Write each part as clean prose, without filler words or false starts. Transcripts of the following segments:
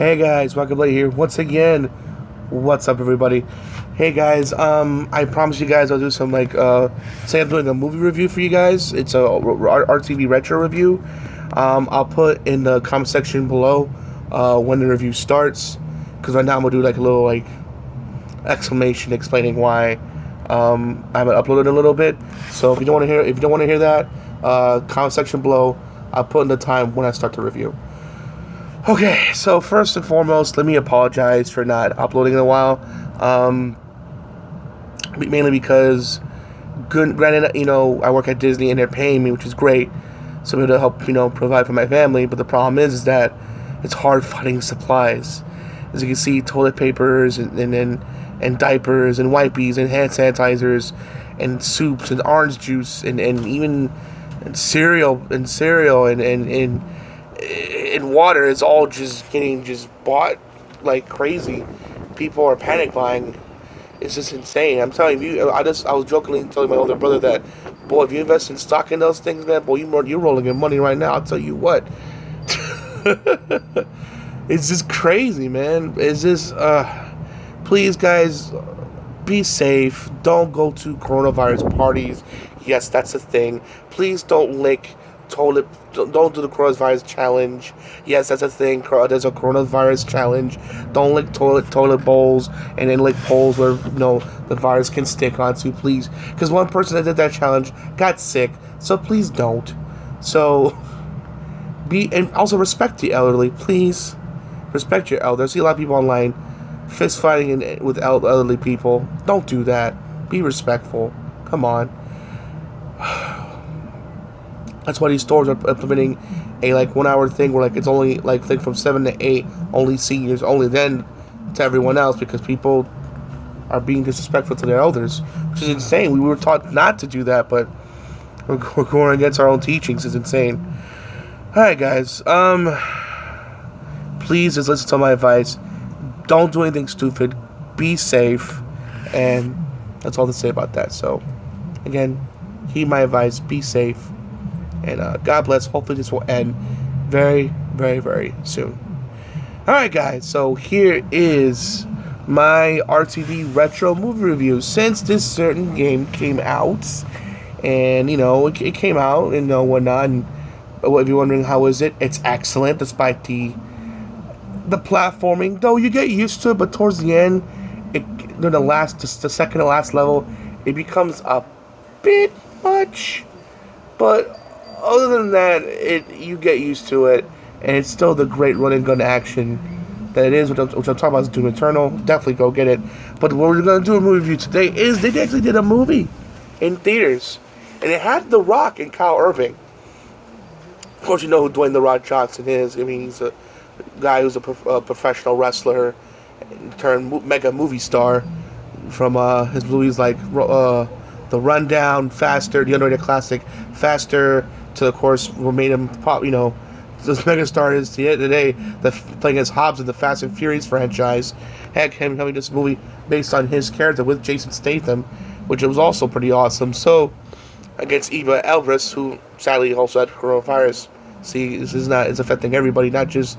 Hey guys, Rockingtheblade here once again. What's up, everybody? Hey guys, I promise you guys I'll do some say I'm doing a movie review for you guys. It's a RTB retro review. I'll put in the comment section below when the review starts, because right now I'm gonna do like a little exclamation explaining why I haven't uploaded in a little bit. So if you don't want to hear that, comment section below. I'll put in the time when I start the review. Okay, so first and foremost, let me apologize for not uploading in a while. Mainly because, granted, I work at Disney and they're paying me, which is great, so I'm able to help, provide for my family. But the problem is that it's hard finding supplies. As you can see, toilet papers and diapers and wipes and hand sanitizers and soups and orange juice and even cereal and water is all just getting bought like crazy. People are panic buying. It's just insane. I'm telling you, I was jokingly telling my older brother that, boy, if you invest in stock in those things, man, boy, you're rolling in money right now. I'll tell you what. It's just crazy, man. It's just, please, guys, be safe. Don't go to coronavirus parties. Yes, that's a thing. Please don't lick toilet. Don't do the coronavirus challenge. Yes, that's a thing. There's a coronavirus challenge. Don't lick toilet bowls and then lick poles where the virus can stick onto, please. Because one person that did that challenge got sick. So please don't. So and also respect the elderly, please. Respect your elders. I see a lot of people online fist fighting with elderly people. Don't do that. Be respectful. Come on. That's why these stores are implementing a 1 hour thing where it's only from 7 to 8, only seniors, only then to everyone else, because people are being disrespectful to their elders, which is insane. We were taught not to do that, but we're going against our own teachings. It's insane. Alright guys, please just listen to my advice. Don't do anything stupid. Be safe, and that's all to say about that. So again, heed my advice. Be safe. And God bless. Hopefully this will end very, very, very soon. Alright guys, so here is my RTB retro movie review. Since this certain game came out, and it came out and whatnot, and if you're wondering how is it, it's excellent despite the platforming. Though you get used to it, but towards the end, the second to last level, it becomes a bit much. But other than that, you get used to it, and it's still the great run and gun action that it is, which I'm talking about is Doom Eternal. Definitely go get it. But what we're going to do a movie review today is they actually did a movie in theaters, and it had The Rock and Kyle Urban. Of course, you know who Dwayne "The Rock" Johnson is. I mean, he's a guy who's a professional wrestler turned mega movie star from his movies like The Rundown, Faster, the underrated classic Faster, to, of course, what made him pop, this mega star is today, playing as Hobbs in the Fast and Furious franchise. Heck, him having this movie based on his character with Jason Statham, which was also pretty awesome. So, against Eva Elvis, who sadly also had coronavirus. See, it's affecting everybody, not just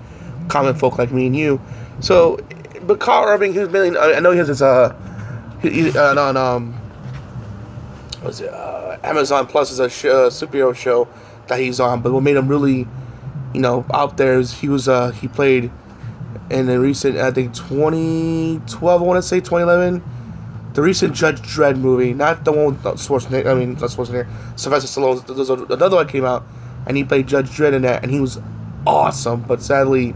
common folk like me and you. So, but Kyle Urban, he was mainly, I know he has this, Amazon Plus is a superhero show that he's on, but what made him really, out there is he played in the recent, I think 2012, I want to say 2011, the recent Judge Dredd movie, not the one with Schwarzenegger. I mean, not Schwarzenegger. Sylvester Stallone. There's another one came out, and he played Judge Dredd in that, and he was awesome. But sadly,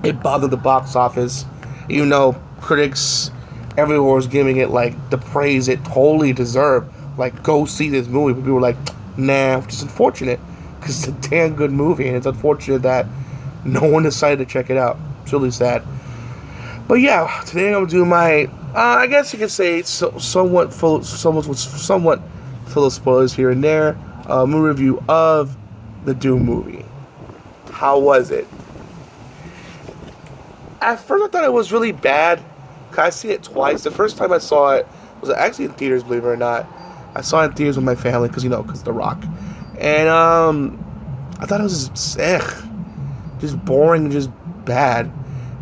it bothered the box office. Even though critics everywhere was giving it the praise it totally deserved. Go see this movie. But people were like, nah, which is unfortunate, because it's a damn good movie, and it's unfortunate that no one decided to check it out. It's really sad. But yeah, today I'm gonna do my, I guess you could say, somewhat full of spoilers here and there. Movie review of the Doom movie. How was it? At first, I thought it was really bad. I've seen it twice. The first time I saw it was actually in theaters, believe it or not. I saw it in theaters with my family because The Rock. And I thought it was just boring, just bad.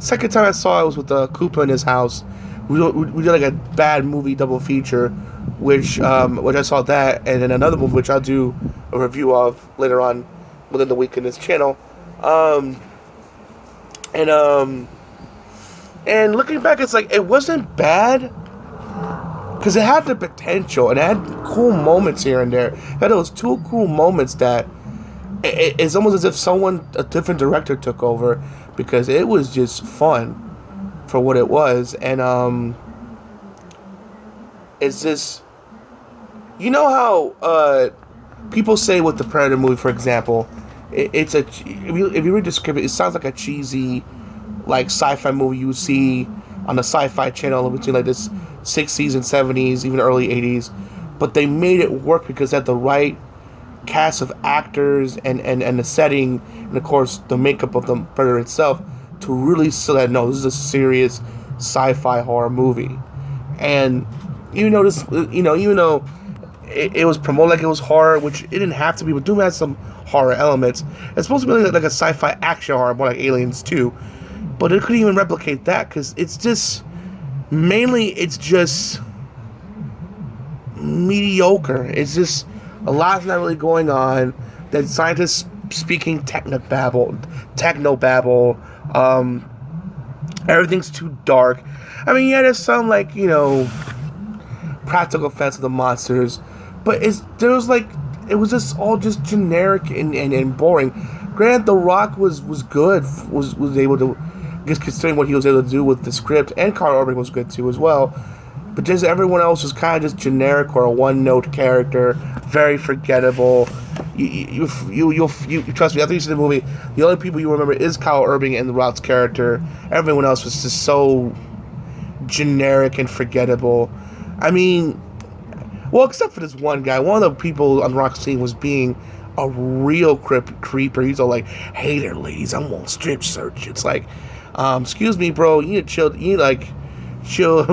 Second time I saw it was with Koopa in his house. We did like a bad movie double feature, which I saw that, and then another movie which I'll do a review of later on within the week in this channel. And looking back, it's like it wasn't bad because it had the potential and it had cool moments here and there. It had those two cool moments that it's almost as if a different director took over, because it was just fun for what it was. And it's just, you know how people say with the Predator movie, for example, if you read the script, it sounds like a cheesy, like, sci-fi movie you see on the Sci-Fi Channel between like this 60s and 70s, even early 80s. But they made it work because they had the right cast of actors and the setting, and of course the makeup of the Predator itself, to really say that no, this is a serious sci-fi horror movie. And even though it was promoted like it was horror, which it didn't have to be, but Doom has some horror elements. It's supposed to be like a sci-fi action horror, more like Aliens 2, but it couldn't even replicate that because it's just mediocre. It's just a lot's not really going on. That scientists speaking technobabble. Everything's too dark. I mean, yeah, there's some like practical effects of the monsters, but it was just all just generic and boring. Granted, The Rock was good, was able to, just considering what he was able to do with the script, and Carl Urban was good too as well. But just everyone else was kind of just generic or a one-note character, very forgettable. You trust me, after you see the movie, the only people you remember is Kyle Urban and The Rock's character. Everyone else was just so generic and forgettable. I mean, well, except for this one guy. One of the people on the Rock scene was being a real creeper. He's all like, "Hey there, ladies, I'm on strip search." It's like, excuse me, bro. You need to chill. You need like chill out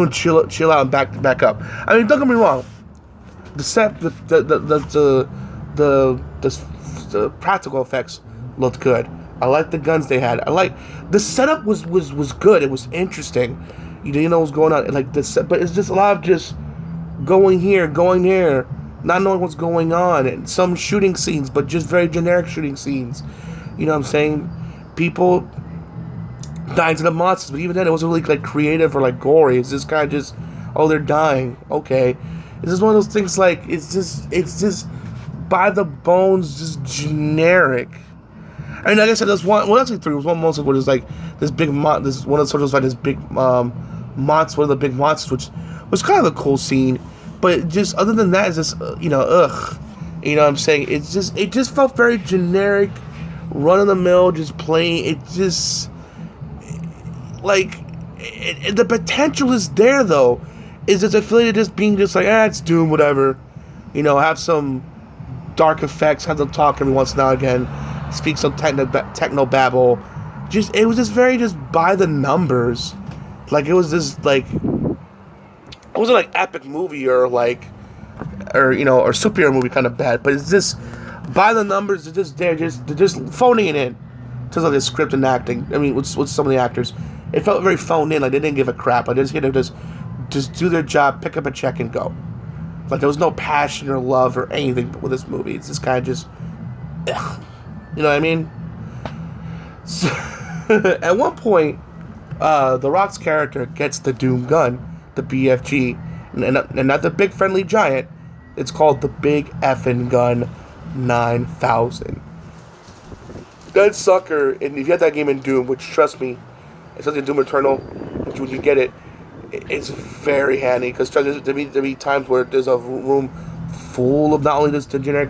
and back up. I mean, don't get me wrong. The practical effects looked good. I like the guns they had. I like the setup was good. It was interesting. You didn't know what was going on. Like but it's just a lot of just going here, going there, not knowing what's going on, and some shooting scenes, but just very generic shooting scenes. You know what I'm saying? People dying to the monsters, but even then, it wasn't really like creative or like gory. It's just kind of just, oh, they're dying. Okay, it's just one of those things. Like it's just by the bones, just generic. I mean, like I said, there's one. Well, actually, three. It was one monster where there's like this big this one of the soldiers like this big monster, one of the big monsters, which was kind of a cool scene. But just other than that, it's just ugh. You know what I'm saying? It just felt very generic, run of the mill, just plain. It just like the potential is there though. Is it's affiliated just being just like it's Doom, whatever. Have some dark effects, have them talk every once now and again, speak some techno babble. It was just very just by the numbers. Like it was just like, it wasn't like epic movie or superhero movie kind of bad, but it's just by the numbers. They're just phoning it in to like the script and acting. I mean, with some of the actors, it felt very phoned in. Like they didn't give a crap. Like they just here to just do their job, pick up a check, and go. Like there was no passion or love or anything with this movie. It's just kind of just, ugh. You know what I mean? So, at one point, The Rock's character gets the Doom gun, the BFG, and not the big friendly giant. It's called the Big Effin' Gun 9000. That sucker, and if you had that game in Doom, which trust me, it's like in Doom Eternal, when you get it, it's very handy, because there'll be times where there's a room full of not only just the generic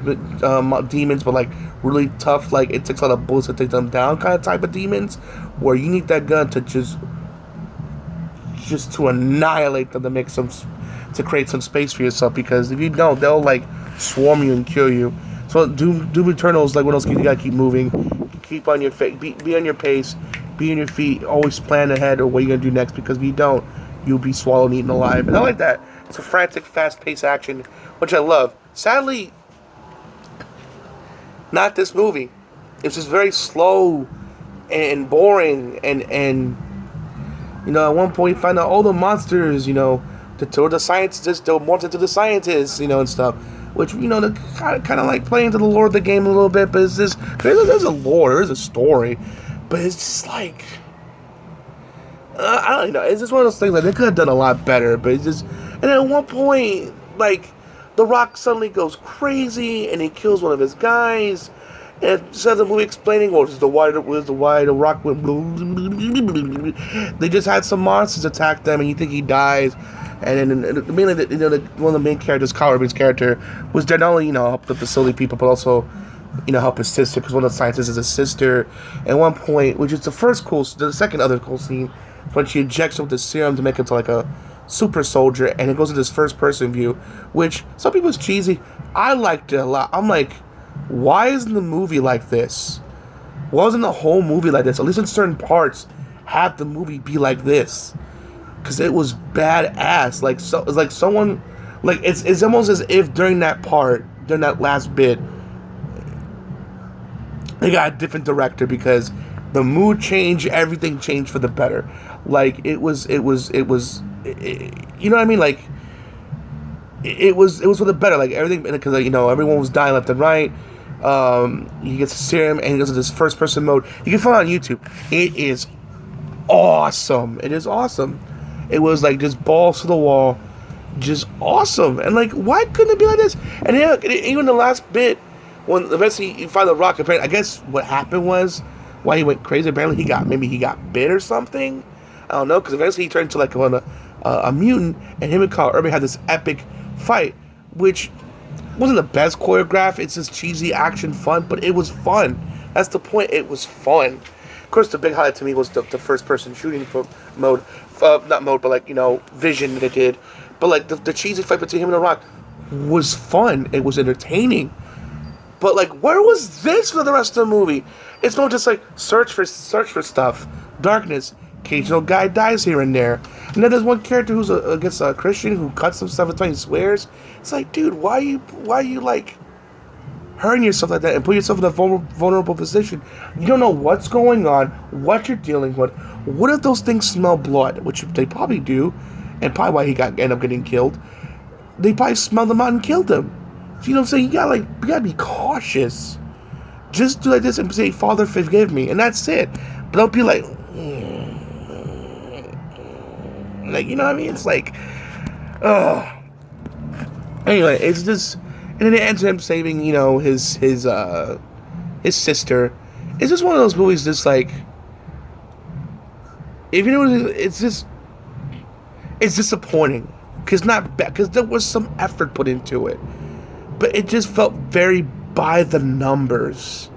demons, but like really tough, like it takes a lot of bullets to take them down kind of type of demons, where you need that gun to just to annihilate them, to create some space for yourself, because if you don't, they'll like swarm you and kill you. So Doom Eternal is like one of those games you gotta keep moving, keep on your be on your pace, be on your feet, always plan ahead or what you're gonna do next, because if you don't, you'll be swallowed and eaten alive. And I like that. It's a frantic, fast-paced action, which I love. Sadly, not this movie. It's just very slow and boring, and you know, at one point you find out all the monsters, you know, the scientists, they'll morph into the scientists, you know, and stuff. Which, you know, they kind of like play into the lore of the game a little bit, but it's just, there's a lore, there's a story, but it's just like, I don't know, it's just one of those things, like, they could have done a lot better, but it's just, and at one point, like, The Rock suddenly goes crazy, and he kills one of his guys, and instead of the movie explaining, well, this is why the Rock went, they just had some monsters attack them, and you think he dies. And then mainly, you know, one of the main characters, Kyle Urban's character, was there not only, you know, help the facility people, but also, you know, help his sister, because one of the scientists is his sister. At one point, which is the second other cool scene, when she injects him with the serum to make him to like a super soldier, and it goes into this first person view, which some people is cheesy. I liked it a lot. I'm like, why isn't the movie like this? Why wasn't the whole movie like this? At least in certain parts, have the movie be like this. Because it was badass. Like, so it's like someone, like, it's almost as if during that last bit, they got a different director, because the mood changed, everything changed for the better. Like, it was you know what I mean? Like, it was for the better. Like, everything, because, like, you know, everyone was dying left and right. He gets a serum, and he goes into this first person mode. You can find it on YouTube. It is awesome. It is awesome. It was like just balls to the wall, just awesome. And like, why couldn't it be like this? And yeah, even the last bit, when eventually you find the Rock, apparently, I guess what happened was, why he went crazy, apparently he got bit or something. I don't know, because eventually he turned into like a mutant, and him and Kyle Urban had this epic fight, which wasn't the best choreographed. It's just cheesy action fun, but it was fun. That's the point. It was fun. Of course, the big highlight to me was the first-person shooting mode. Not mode, but like, you know, vision that it did. But like, the cheesy fight between him and The Rock was fun. It was entertaining. But like, where was this for the rest of the movie? It's not just like, search for stuff. Darkness. Occasional guy dies here and there. And then there's one character who's a Christian who cuts himself and he swears. It's like, dude, why are you like hurting yourself like that and put yourself in a vulnerable position? You don't know what's going on, what you're dealing with. What if those things smell blood? Which they probably do, and probably why he ended up getting killed. They probably smelled him out and killed him. So, you know what I'm saying? You gotta be cautious. Just do like this and say, Father, forgive me, and that's it. But don't be like, like, you know what I mean? It's like, ugh. Anyway, it's just, and then it ends with him saving, you know, his sister. It's just one of those movies that's like, if you know, it's disappointing. Because not bad, because there was some effort put into it. But it just felt very by the numbers.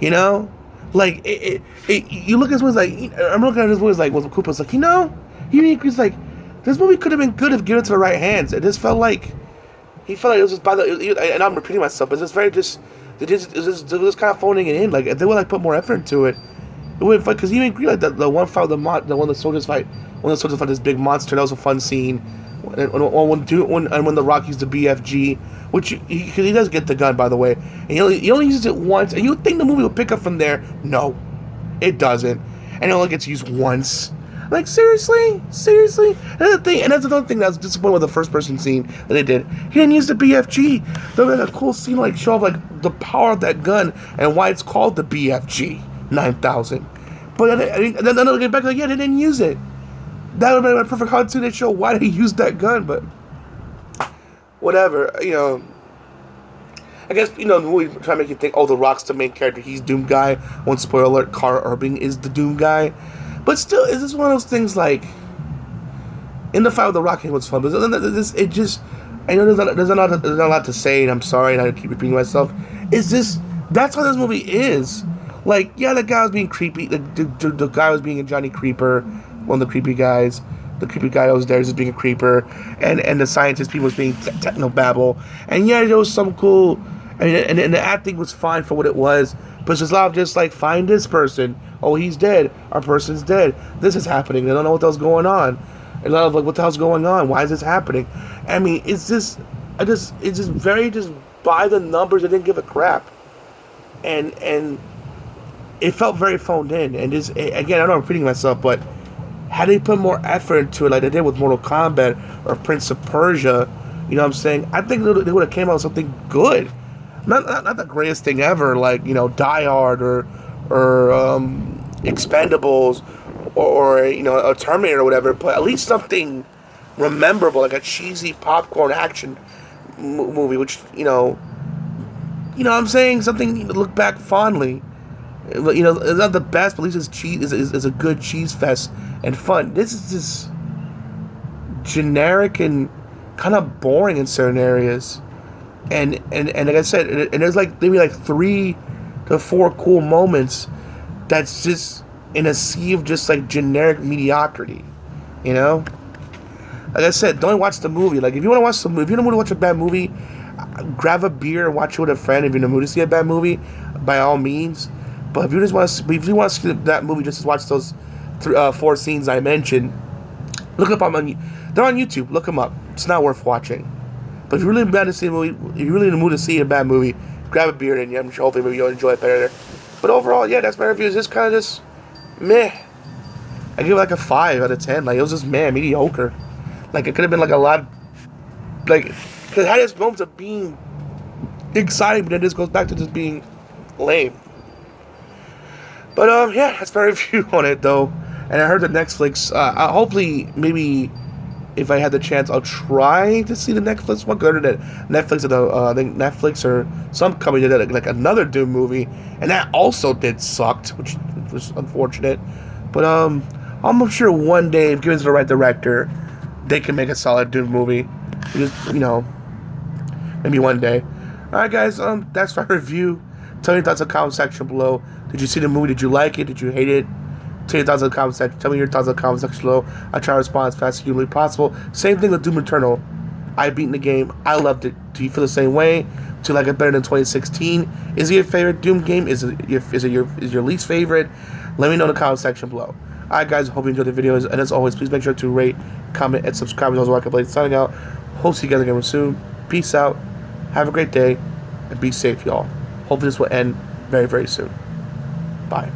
You know? Like, you look at this movie like, I'm looking at this movie like, with Cooper's like, you know? He's like, this movie could have been good if given to the right hands. It just felt like, he felt like it was just by the, and I'm repeating myself, but it's just very they just kind of phoning it in. Like, if they would like put more effort into it, it wouldn't fight. Because you even agree, like, the one fight, the one the soldiers fight, when the soldiers fight this big monster, that was a fun scene. When the Rock used the BFG, which he does get the gun, by the way, and he only uses it once, and you would think the movie would pick up from there. No, it doesn't, and it only gets used once. Like, seriously? And that's another thing that was disappointing with the first person scene that they did. He didn't use the BFG. There was a cool scene, like, show off, like, the power of that gun and why it's called the BFG 9000. But then they'll get back, like, yeah, they didn't use it. That would have been a perfect cartoon to show why they used that gun, but whatever, you know. I guess, you know, the movie trying to make you think, oh, The Rock's the main character, he's Doom Guy. One spoiler alert, Kyle Urban is the Doom Guy. But still, it's just one of those things like, in the fight with The Rock, it was fun, but it just, I know there's not a lot to say, and I'm sorry, and I keep repeating myself. It's just, that's how this movie is. Like, yeah, the guy was being creepy, the guy was being a Johnny Creeper, one of the creepy guys. The creepy guy that was there is just being a creeper, and the scientist people was being techno-babble. And yeah, there was some cool, and the acting was fine for what it was, but it's just a lot of just like, find this person. Oh, he's dead. Our person's dead. This is happening. They don't know what the hell's going on. And a lot of like, what the hell's going on? Why is this happening? I mean, it's just very just by the numbers. I didn't give a crap. And it felt very phoned in. And just again, I know I'm repeating myself, but had they put more effort into it, like they did with Mortal Kombat or Prince of Persia, you know what I'm saying? I think they would have came out with something good. Not the greatest thing ever, like, you know, Die Hard or Expendables or you know, a Terminator or whatever, but at least something rememberable, like a cheesy popcorn action movie, which, you know what I'm saying? Something to look back fondly. You know, it's not the best, but at least it's cheese is a good cheese fest and fun. This is just generic and kind of boring in certain areas. And like I said, and there's like maybe like 3 to 4 cool moments that's just in a sea of just like generic mediocrity, you know. Like I said, don't watch the movie. Like if you want to watch the movie, if you're in the mood to watch a bad movie, grab a beer and watch it with a friend. If you're in the mood to see a bad movie, by all means. But if you just want to, if you want to see that movie, just to watch those 4 scenes I mentioned, look up they're on YouTube. Look them up. It's not worth watching. But if you're really bad to see a movie, if you're really in the mood to see a bad movie, grab a beer and I'm sure hopefully maybe you'll enjoy it better. But overall, yeah, that's my review. It's just kind of just meh. I give it like a 5 out of 10. Like it was just meh, mediocre. Like it could have been like a lot, like because it had its moments of being exciting, but then this goes back to just being lame. But yeah, that's my review on it though. And I heard that Netflix, hopefully, maybe if I had the chance, I'll try to see the Netflix one. Go to that Netflix, I think Netflix or some company did like another Doom movie, and that also did sucked, which was unfortunate. But I'm sure one day, if given to the right director, they can make a solid Doom movie. Just, you know, maybe one day. All right, guys. That's my review. Tell me your thoughts in the comment section below. Did you see the movie? Did you like it? Did you hate it? Tell your thoughts in the comment section. Tell me your thoughts in the comment section below. I try to respond as fast as humanly possible. Same thing with Doom Eternal. I beaten the game. I loved it. Do you feel the same way? Do you like it better than 2016? Is it your favorite Doom game? Is it your least favorite? Let me know in the comment section below. Alright, guys. Hope you enjoyed the videos. And as always, please make sure to rate, comment, and subscribe. As always, Rockingtheblade signing out. Hope to see you guys again soon. Peace out. Have a great day. And be safe, y'all. Hopefully this will end very, very soon. Bye.